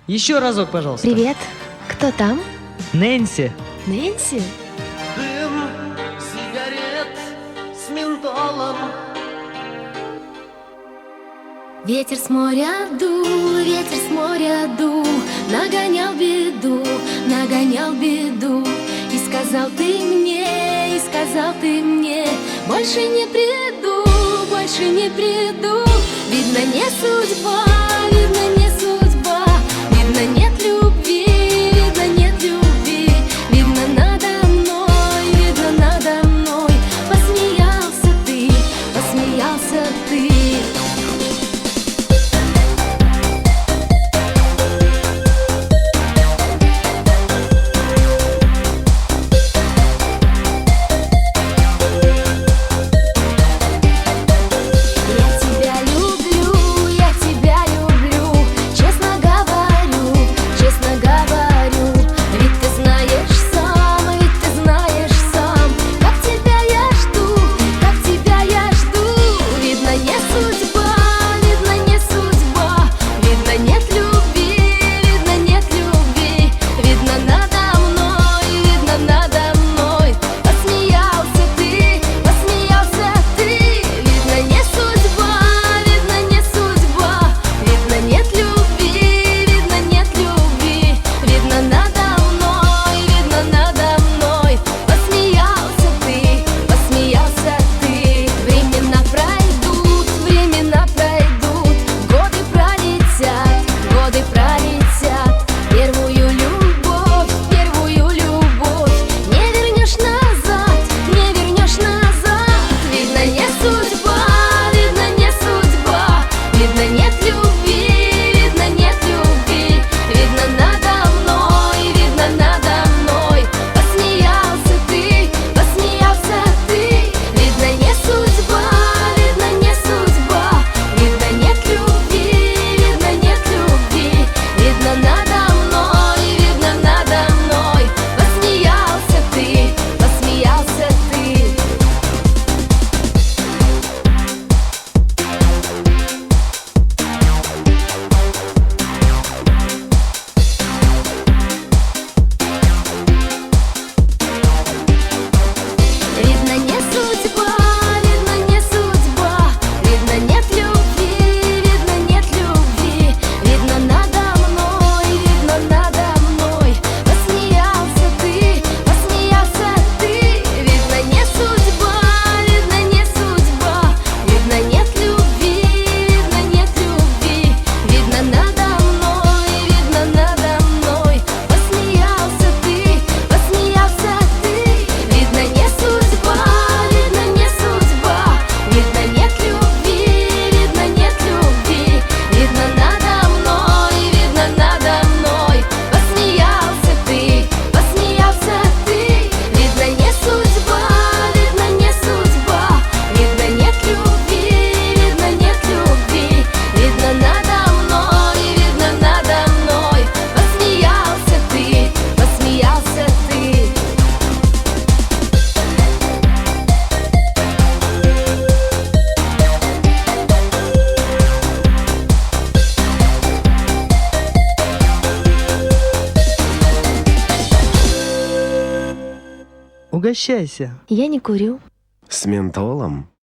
Еще разок, пожалуйста. Привет. Кто там? Нэнси. Нэнси? Дым сигарет с ментолом. Ветер с моря дул, ветер с моря дул, нагонял беду, нагонял беду. И сказал ты мне, больше не приду, больше не приду. Видно, не судьба, видно, не судьба, видно, нет любви, видно, нет любви. Видно, надо мной посмеялся ты, посмеялся ты. Угощайся. Я не курю. С ментолом?